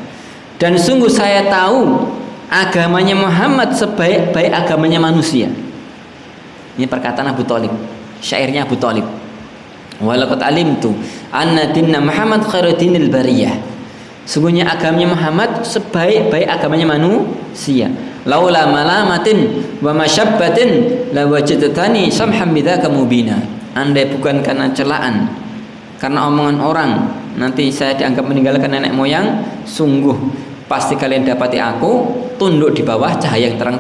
Dan sungguh saya tahu agamanya Muhammad sebaik-baik agamanya manusia. Ini perkataan Abu Thalib, syairnya Abu Thalib. Walaqad alimtu anna dinna Muhammad khairu dinil bariyah. Sungguhnya agamanya Muhammad sebaik-baik agamanya manusia. Laula malamatin wa masyabbatin la wajadtani samham bidzaka mubina. Andai bukan karena celaan, karena omongan orang, nanti saya dianggap meninggalkan nenek moyang, sungguh pasti kalian dapati aku tunduk di bawah cahaya yang terang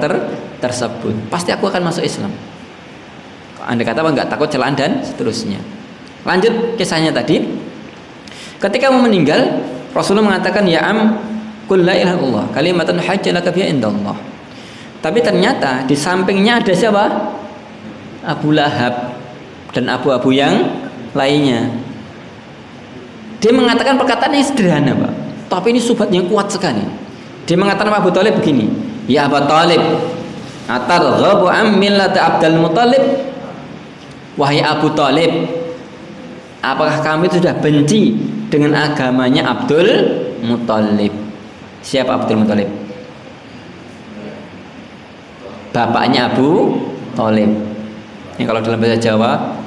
tersebut. Pasti aku akan masuk Islam. Andai kata enggak takut celaan dan seterusnya. Lanjut kisahnya tadi. Ketika mau meninggal, Rasulullah mengatakan, ya qul la ilaha illallah kalimatan hajjalaka biha indallah. Tapi ternyata di sampingnya ada siapa? Abu Lahab dan abu-abu yang lainnya. Dia mengatakan perkataan yang sederhana, Pak, tapi ini subhat yang kuat sekali. Dia mengatakan Abu Thalib begini, ya Abu Thalib, atarghabu an millati Abdul Muthalib? Wahai Abu Thalib, apakah kamu sudah benci dengan agamanya Abdul Muthalib? Siapa Abdul Muthalib? Bapaknya Abu Thalib. Ini kalau dalam bahasa Jawa,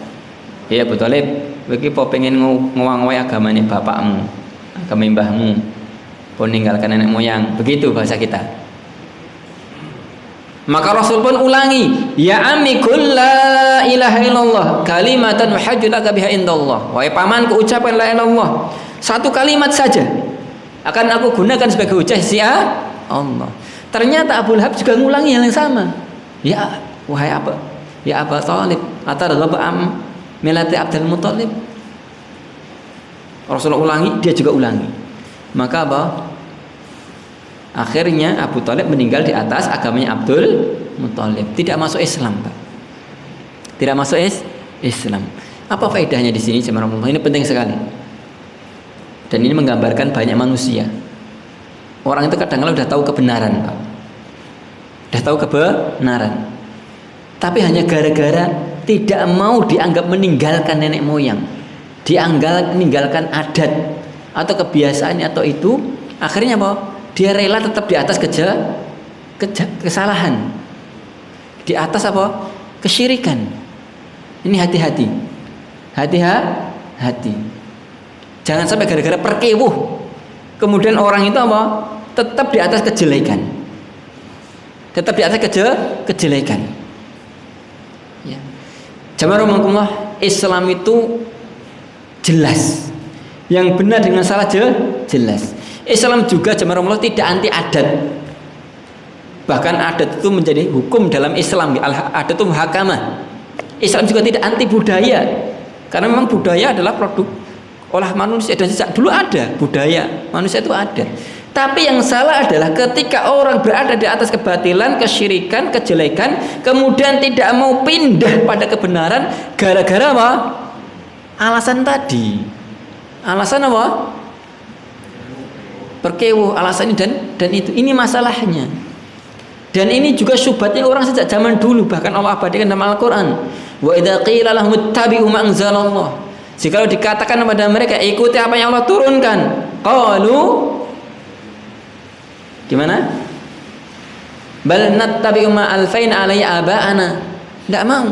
ya Abu Thalib, iki po pengen ngowang-ngowai agamanya bapakmu, agama mbahmu, pun ninggalkan nenek moyang. Begitu bahasa kita. Maka Rasul pun ulangi, ya ammi qul la ilaha illallah kalimatan uhajjulaka biha indallah. Wahai pamanku, ucapkan la ilaha illallah, satu kalimat saja akan aku gunakan sebagai hujah sisi Allah. Ternyata Abu Lahab juga ngulangi hal yang sama. Ya wahai apa? Ya Abu Thalib, atarghabu am millati Abdul Muthalib. Rasulullah ulangi, dia juga ulangi. Maka apa? Akhirnya Abu Thalib meninggal di atas agamanya Abdul Muthalib. Tidak masuk Islam, Pak. Tidak masuk Islam. Apa faedahnya di sini, jemaah Allah? Ini penting sekali. Dan ini menggambarkan banyak manusia. Orang itu kadang-kadang sudah tahu kebenaran, Pak. Sudah tahu kebenaran. Tapi hanya gara-gara tidak mau dianggap meninggalkan nenek moyang, dianggap meninggalkan adat atau kebiasaan atau itu, akhirnya apa? Dia rela tetap di atas kesalahan, di atas apa? Kesyirikan. Ini hati-hati, hati-hati. Jangan sampai gara-gara perkewuh kemudian orang itu apa? Tetap di atas kejelekan, tetap di atas kejelekan. Ya. Jamaah rahmatullah, Islam itu jelas, yang benar dengan salah jelas. Islam juga jamaah rahmatullah tidak anti adat. Bahkan adat itu menjadi hukum dalam Islam. Adat itu muhakamah. Islam juga tidak anti budaya, karena memang budaya adalah produk olah manusia, dan sejak dulu ada budaya manusia itu ada. Tapi yang salah adalah ketika orang berada di atas kebatilan, kesyirikan, kejelekan, kemudian tidak mau pindah pada kebenaran gara-gara apa? Alasan tadi. Alasan apa? Perkewuh, alasan ini dan itu. Ini masalahnya. Dan ini juga syubhatnya orang sejak zaman dulu, bahkan Allah abadikan dalam Al-Qur'an. Wa idza qila lahum ittabi'u ma anzalallah. Jika dikatakan kepada mereka ikuti apa yang Allah turunkan, qalu gimana? Bal nattabi'u ma alfaina alaihi aba'ana. Tidak mau.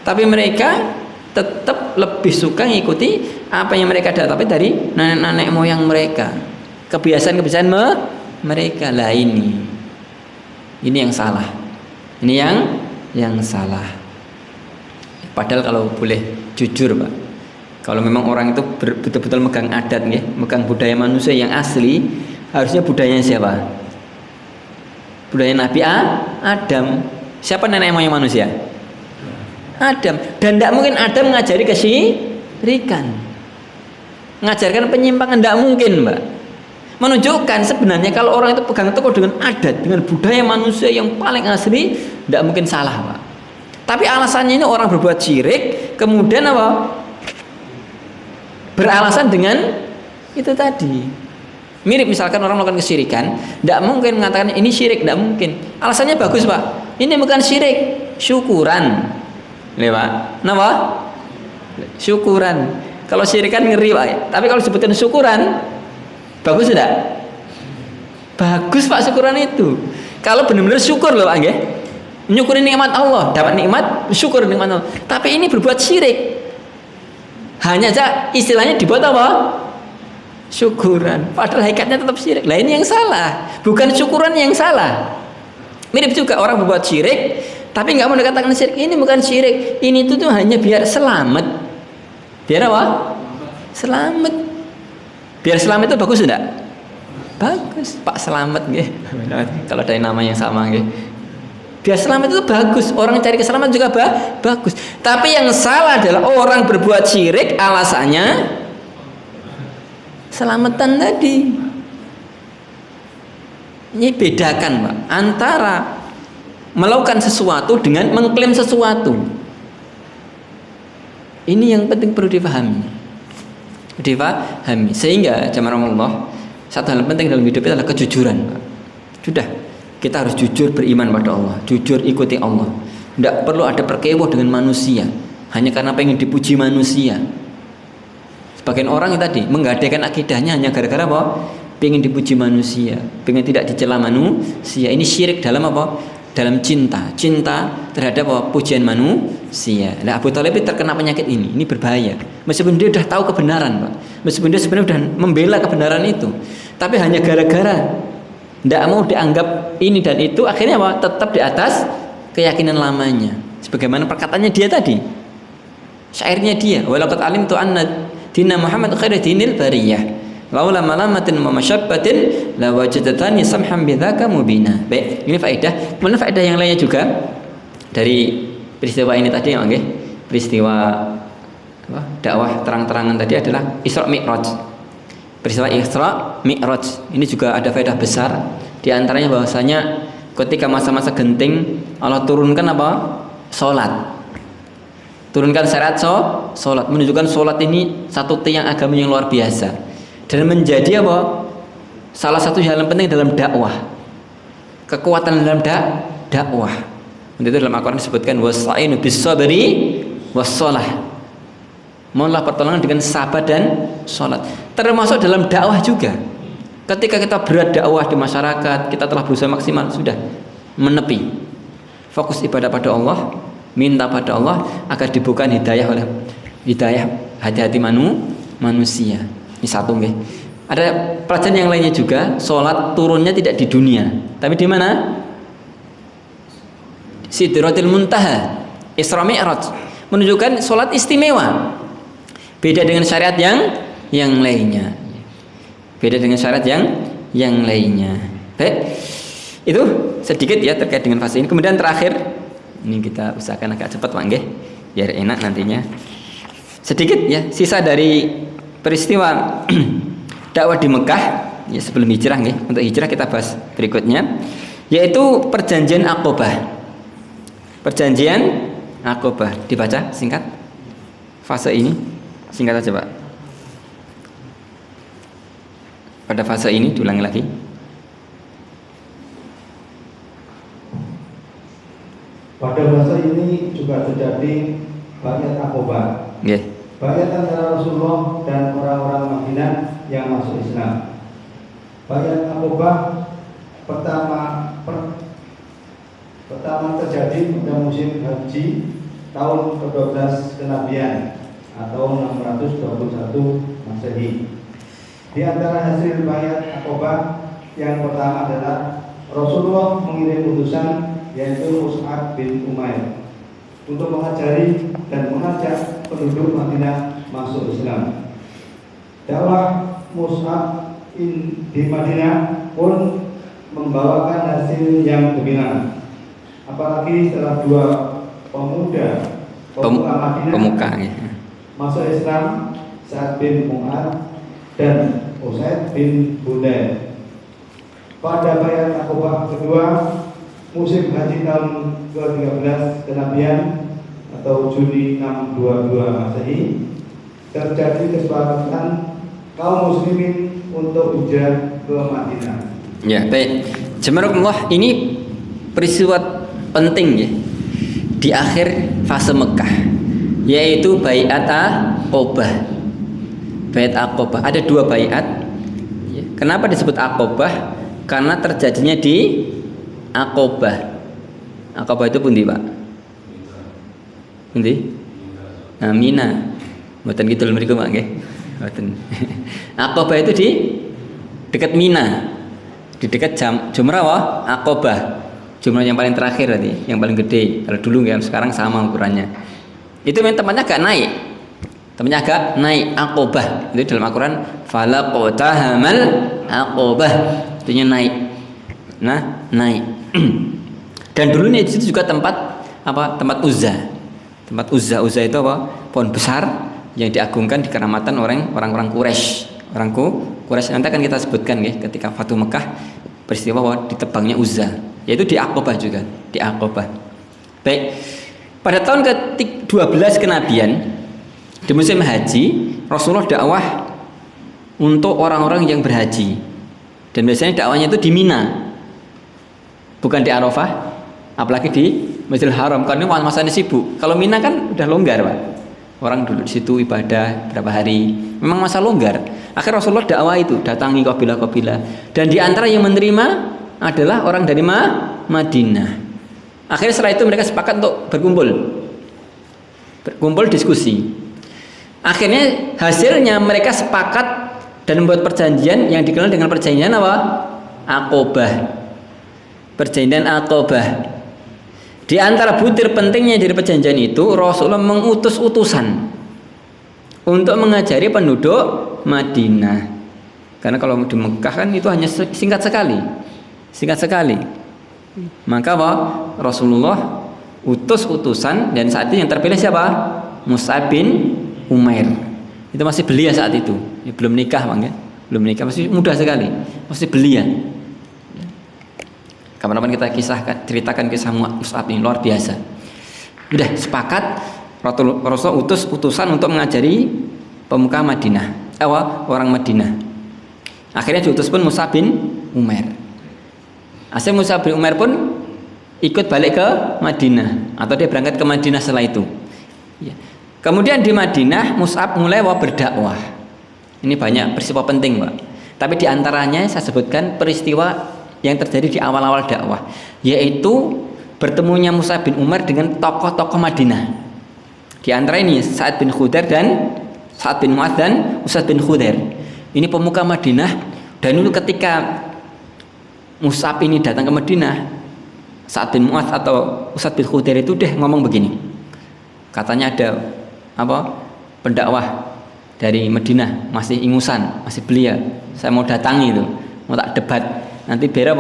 Tapi mereka tetap lebih suka mengikuti apa yang mereka dapat dari nenek moyang mereka, kebiasaan-kebiasaan mereka. Lah ini yang salah. Ini yang salah. Padahal kalau boleh jujur, Pak, Kalau memang orang itu betul-betul megang adat ya, megang budaya manusia yang asli, harusnya budayanya siapa? Budaya Nabi Adam. Siapa nenek moyang manusia? Adam. Dan tidak mungkin Adam mengajari kesyirikan, mengajarkan penyimpangan, tidak mungkin, Mbak. Menunjukkan sebenarnya kalau orang itu pegang teguh dengan adat, dengan budaya manusia yang paling asli, tidak mungkin salah, Pak. Tapi alasannya ini orang berbuat syirik, kemudian apa? Beralasan dengan itu tadi. Mirip misalkan orang melakukan kesyirikan, tidak mungkin mengatakan ini syirik, tidak mungkin. Alasannya bagus, Pak. Ini bukan syirik, syukuran. Lewat. Kenapa? Syukuran. Kalau syirik kan ngeri, Pak. Tapi kalau disebutkan syukuran, bagus tidak? Bagus, Pak, syukuran itu. Kalau benar-benar syukur loh, Pak, nggih. Menyukuri nikmat Allah, dapat nikmat, syukur nikmat Allah. Tapi ini berbuat syirik. Hanya saja istilahnya dibuat apa? Syukuran. Padahal hakikatnya tetap syirik. Lah ini yang salah, bukan syukuran yang salah. Mirip juga orang berbuat syirik, tapi nggak mau dikatakan syirik. Ini bukan syirik. Ini tuh hanya biar selamat. Biar apa? Selamat. Biar selamat itu bagus tidak? Bagus, Pak Selamat nggih. Kalau ada nama yang sama nggih. Biar selamat itu bagus, orang cari keselamatan juga bagus. Tapi yang salah adalah orang berbuat syirik alasannya selamatan tadi. Ini bedakan, Pak, antara melakukan sesuatu dengan mengklaim sesuatu. Ini yang penting perlu dipahami. Sehingga jamaah Allah, satu hal penting dalam hidup itu adalah kejujuran, Pak. Sudah. Kita harus jujur beriman pada Allah, jujur ikuti Allah. Tidak perlu ada perkewah dengan manusia hanya karena pengen dipuji manusia. Sebagian orang yang tadi menggadaikan akidahnya hanya gara-gara apa? Pengen dipuji manusia, pengen tidak dicela manusia. Ini syirik dalam apa? Dalam cinta terhadap apa? Pujian manusia. Nah, Abu Thalib terkena penyakit ini berbahaya. Meskipun dia sudah tahu kebenaran, Pak. Meskipun dia sebenarnya sudah membela kebenaran itu, tapi hanya gara-gara tidak mau dianggap ini dan itu, akhirnya apa? Tetap di atas keyakinan lamanya. Sebagaimana perkataannya dia tadi, syairnya dia, walaqad alimtu anna dina Muhammad khairu dinil bariyah laula malamatin wa masyabbatin la wajadtani samham bidzaka mubina. Baik, ini faedah. Kemudian faedah yang lainnya juga dari peristiwa ini tadi, ya, okay? Peristiwa dakwah terang-terangan tadi adalah Isra Mi'raj. Peristiwa Isra Mi'raj ini juga ada faedah besar. Di antaranya bahwasanya ketika masa-masa genting Allah turunkan apa? Salat. Turunkan syariat salat, menunjukkan salat ini satu tiang agama yang luar biasa dan menjadi apa? Salah satu hal yang penting dalam dakwah. Kekuatan dalam dakwah. Itu dalam Al-Qur'an disebutkan wasta'inu bis-sabri was-shalah. Mohonlah pertolongan dengan sabar dan sholat. Termasuk dalam dakwah juga. Ketika kita berat dakwah di masyarakat, kita telah berusaha maksimal, sudah menepi. Fokus ibadah pada Allah, minta pada Allah agar dibuka hidayah oleh hati-hati manusia. Ini satu, nggih. Ada pelajaran yang lainnya juga. Sholat turunnya tidak di dunia, tapi di mana? Sidratil Muntaha, Isra Mi'raj, menunjukkan sholat istimewa. Beda dengan syariat yang lainnya. Beda dengan syariat yang lainnya. Baik. Itu sedikit ya terkait dengan fase ini. Kemudian terakhir, ini kita usahakan agak cepat, Pak, nggih, biar enak nantinya. Sedikit ya sisa dari peristiwa dakwah di Mekah ya sebelum hijrah, nggih. Untuk hijrah kita bahas berikutnya, yaitu perjanjian Aqabah. Perjanjian Aqabah dibaca singkat fase ini. Singkat aja, Pak. Pada fase ini diulangi lagi. Pada fase ini juga terjadi baiat Aqabah. Okay. Baiat antara Rasulullah dan orang-orang Madinah yang masuk Islam. Baiat Aqabah pertama terjadi pada musim haji tahun ke-12 kenabian atau 621 Masehi. Di antara hasil baiat Aqabah yang pertama adalah Rasulullah mengirim utusan yaitu Mus'ab bin Umair untuk mengajari dan mengajak penduduk Madinah masuk Islam. Dakwah Mus'ab di Madinah pun membawakan hasil yang dominan. Apalagi setelah dua pemuka Madinah masuk Islam, Sa'ad bin Mu'adz dan Usaid bin Hudair. Pada bayat Aqabah kedua musim haji tahun ke-13 kenabian atau Juni 622 Masehi, terjadi kesepakatan kaum muslimin untuk hijrah ke Madinah. Ya, baik. Jazakumullah, ini peristiwa penting ya di akhir fase Mekah, yaitu baiat Aqabah. Baiat Aqabah ada dua baiat. Kenapa disebut Aqabah? Karena terjadinya di Aqabah. Aqabah itu pundi, Pak? Pundi? Nah, Mina. Mboten kidul mriku, Pak, nggih. Mboten. Aqabah itu di dekat Mina. Di dekat Jumrah Aqabah. Jumrah yang paling terakhir tadi, yang paling gede. Kalau dulu ya, sekarang sama ukurannya. Itu memang tempatnya agak naik. Tempatnya agak naik Aqabah. Itu dalam Al-Qur'an falaqatahamal Aqabah. Artinya naik. Nah, naik. Dan dulunya di situ juga tempat apa? Tempat Uzza. Tempat Uzza. Uzza itu apa? Pohon besar yang diagungkan di keramatan orang-orang Quraisy. Orang Quraisy nanti akan kita sebutkan ya ketika Fatu Mekah peristiwa bahwa ditebangnya Uzza. Yaitu di Aqabah juga, di Aqabah. Baik. Pada tahun ke-12 kenabian di musim haji, Rasulullah dakwah untuk orang-orang yang berhaji. Dan biasanya dakwahnya itu di Mina, bukan di Arafah, apalagi di Masjidil Haram karena masanya sibuk. Kalau Mina kan udah longgar, Pak. Orang duduk di situ ibadah berapa hari, memang masa longgar. Akhirnya Rasulullah dakwah itu, datangi kabilah-kabilah, dan di antara yang menerima adalah orang dari Madinah. Akhirnya setelah itu mereka sepakat untuk berkumpul diskusi. Akhirnya hasilnya mereka sepakat dan membuat perjanjian yang dikenal dengan perjanjian apa? Aqabah. Perjanjian Aqabah. Di antara butir pentingnya dari perjanjian itu, Rasulullah mengutus utusan untuk mengajari penduduk Madinah. Karena kalau di Mekah kan itu hanya singkat sekali. Maka apa? Rasulullah utus utusan, dan saat itu yang terpilih siapa? Mus'ab bin Umair. Itu masih belia saat itu. Ya, belum nikah, Bang ya. Belum nikah, masih muda sekali. Masih belia. Kapan-kapan kita ceritakan kisah Mus'ab ini luar biasa. Udah sepakat Rasulullah utus utusan untuk mengajari pemuka Madinah. Orang Madinah. Akhirnya diutus pun Mus'ab bin Umair. Akhirnya Mus'ab bin Umair pun ikut balik ke Madinah, atau dia berangkat ke Madinah setelah itu. Ya. Kemudian di Madinah Mus'ab mulai berdakwah. Ini banyak peristiwa penting, Pak. Tapi diantaranya saya sebutkan peristiwa yang terjadi di awal-awal dakwah, yaitu bertemunya Mus'ab bin Umair dengan tokoh-tokoh Madinah. Di antara ini Sa'ad bin Khudair dan Sa'ad bin Mu'adz dan Usaid bin Khudair. Ini pemuka Madinah, dan dulu ketika Mus'ab ini datang ke Madinah, Sa'ad bin Mu'adz atau Usaid bin Khudair itu ngomong begini. Katanya ada pendakwah dari Madinah masih ingusan, masih belia. Saya mau datangi itu, mau tak debat. Nanti biar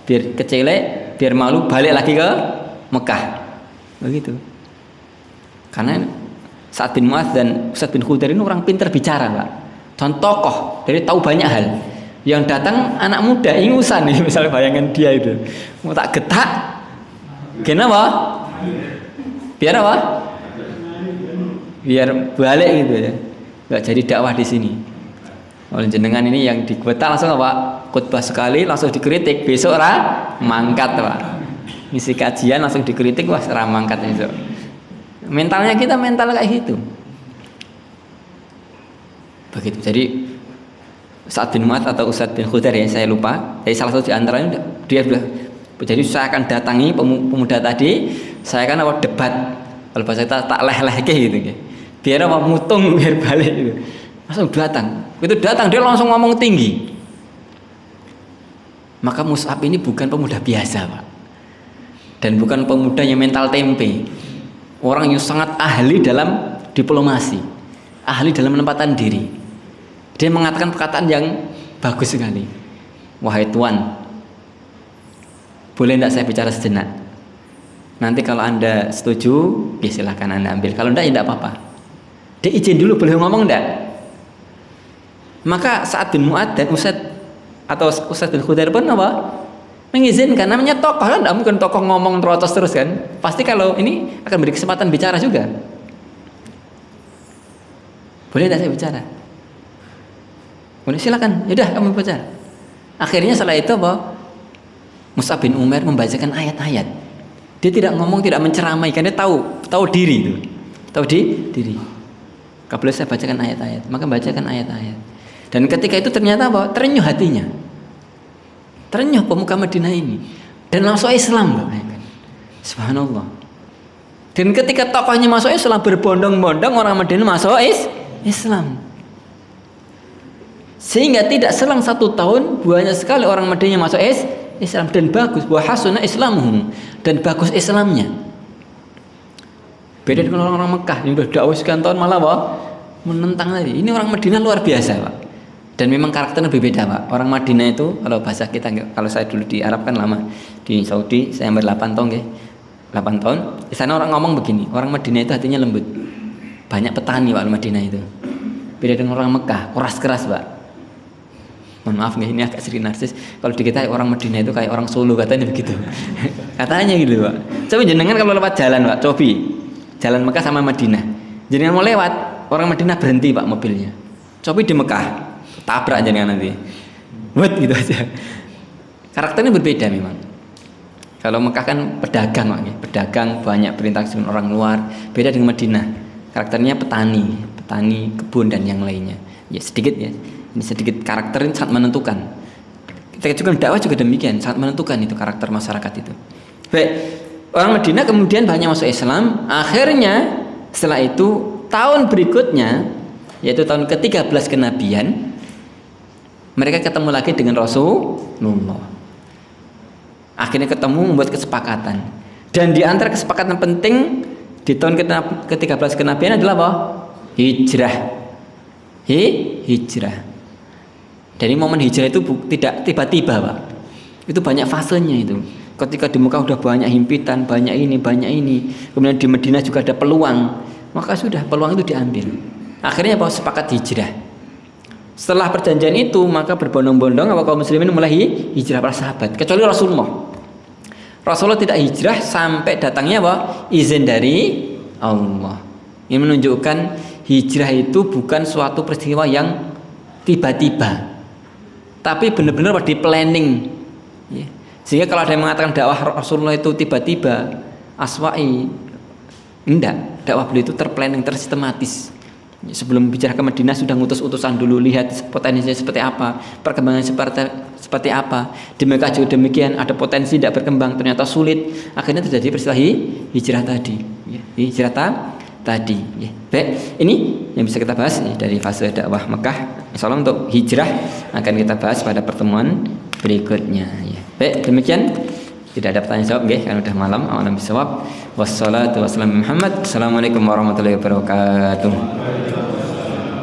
biar kecelek, biar malu, balik lagi ke Mekah. Begitu. Karena Sa'ad bin Mu'adz dan Usaid bin Khudair ini orang pintar bicara, Pak. Dan tokoh, jadi tahu banyak hal. Yang datang anak muda, ingusan nih, misalnya bayangan dia itu. Mau tak getak, kenapa? Biar apa? Biar balik gitu ya. Enggak jadi dakwah di sini. Oleh jenengan ini yang dikota langsung apa? Khutbah sekali langsung dikritik, besok mangkat, Pak. Ngisi kajian langsung dikritik, wah mangkat besok. Mentalnya kita mental kayak gitu. Begitu. Jadi Sa'ad bin Mu'adz atau Usaid bin Khudair ya, saya lupa. Jadi salah satu di antaranya dia sudah. Jadi saya akan datangi pemuda tadi, saya akan debat. Kalau bahasa kita tak leh-leh gitu. Biar mutung, biar balik gitu. Langsung datang. Begitu datang dia langsung ngomong tinggi. Maka Mus'ab ini bukan pemuda biasa, Pak. Dan bukan pemuda yang mental tempe. Orang yang sangat ahli dalam diplomasi. ahli dalam menempatkan diri. Dia mengatakan perkataan yang bagus sekali. Wahai Tuan, boleh tidak saya bicara sejenak? Nanti kalau Anda setuju, ya silahkan Anda ambil. Kalau tidak, ya tidak apa-apa. Dia izin dulu, boleh ngomong tidak? Maka Sa'ad bin Mu'adz dan Usaid bin Khudair pun apa? Mengizinkan. Namanya tokoh kan, tidak mungkin tokoh ngomong terus terus kan. Pasti kalau ini akan beri kesempatan bicara juga. Boleh tidak saya bicara? Boleh, silakan. Yaudah kamu bicara. Akhirnya setelah itu apa? Mus'ab bin Umair membacakan ayat-ayat. Dia tidak ngomong, tidak menceramai, karena dia tahu diri itu. Tahu diri. Kalau saya bacakan ayat-ayat, maka bacakan ayat-ayat. Dan ketika itu ternyata apa? Terenyuh hatinya. Terenyuh pemuka Madinah ini. Dan langsung Islam, Pak. Subhanallah. Dan ketika tokohnya masuk Islam, berbondong-bondong orang Madinah masuk Islam. Sehingga tidak selang 1 tahun banyak sekali orang Madinah masuk Islam, dan bagus, wa hasuna islamuhum, dan bagus Islamnya. Beda dengan orang-orang Mekah yang sudah dakwah sekian tahun malah Pak menentang tadi. Ini orang Madinah luar biasa, Pak. Dan memang karakternya berbeda, Pak. Orang Madinah itu kalau bahasa kita, kalau saya dulu di Arab kan lama, di Saudi saya 8 tahun, 8 tahun. Di sana orang ngomong begini, orang Madinah itu hatinya lembut. Banyak petani Pak Madinah itu. Beda dengan orang Mekah, keras-keras, Pak. Mohon maaf nih, ini agak sedikit narsis. Kalau di kita orang Madinah itu kayak orang Solo, katanya begitu. Katanya gitu, Pak. Coba jenengan kalau lewat jalan, Pak, jalan Mekah sama Madinah. Jenengan mau lewat, orang Madinah berhenti, Pak, mobilnya. Coba di Mekah, tabrak jenengan nanti. Buat gitu aja. Karakternya berbeda memang. Kalau Mekah kan pedagang, Pak, pedagang banyak berinteraksi dengan orang luar. Beda dengan Madinah. Karakternya petani kebun dan yang lainnya. Ya sedikit ya. Ini sedikit karakter sangat menentukan. Kita juga dakwah juga demikian, sangat menentukan itu karakter masyarakat itu. Baik, orang Madinah kemudian banyak masuk Islam. Akhirnya setelah itu tahun berikutnya, yaitu tahun ke-13 kenabian, mereka ketemu lagi dengan Rasulullah. Akhirnya ketemu, membuat kesepakatan. Dan di antara kesepakatan penting di tahun ke-13 kenabian adalah apa? Hijrah. Hijrah. Dari momen hijrah itu tidak tiba-tiba, Pak. Itu banyak fasenya itu. Ketika di Mekah udah banyak himpitan, banyak ini. Kemudian di Madinah juga ada peluang. Maka sudah peluang itu diambil. Akhirnya Pak sepakat hijrah. Setelah perjanjian itu, maka berbondong-bondong kaum muslimin mulai hijrah para sahabat. Kecuali Rasulullah. Rasulullah tidak hijrah sampai datangnya apa? Izin dari Allah. Ini menunjukkan hijrah itu bukan suatu peristiwa yang tiba-tiba, tapi benar-benar di planning. Ya. Sehingga kalau ada yang mengatakan dakwah Rasulullah itu tiba-tiba, aswa'i, enggak. Dakwah beliau itu terplanning, tersistematis. Sebelum bicara ke Madinah sudah ngutus utusan dulu, lihat potensinya seperti apa, perkembangan seperti apa. Di Mekah juga demikian, ada potensi tidak berkembang, ternyata sulit. Akhirnya terjadi peristiwa hijrah tadi. Ya. Hijrah tadi. Ya. Baik, ini yang bisa kita bahas ya, dari fase dakwah Mekah. Insyaallah untuk hijrah akan kita bahas pada pertemuan berikutnya. Ya. Baik, demikian. Tidak ada pertanyaan jawab, karena sudah malam. A'lam bishawab. Wassalatu wassalamu Muhammad. Assalamualaikum warahmatullahi wabarakatuh.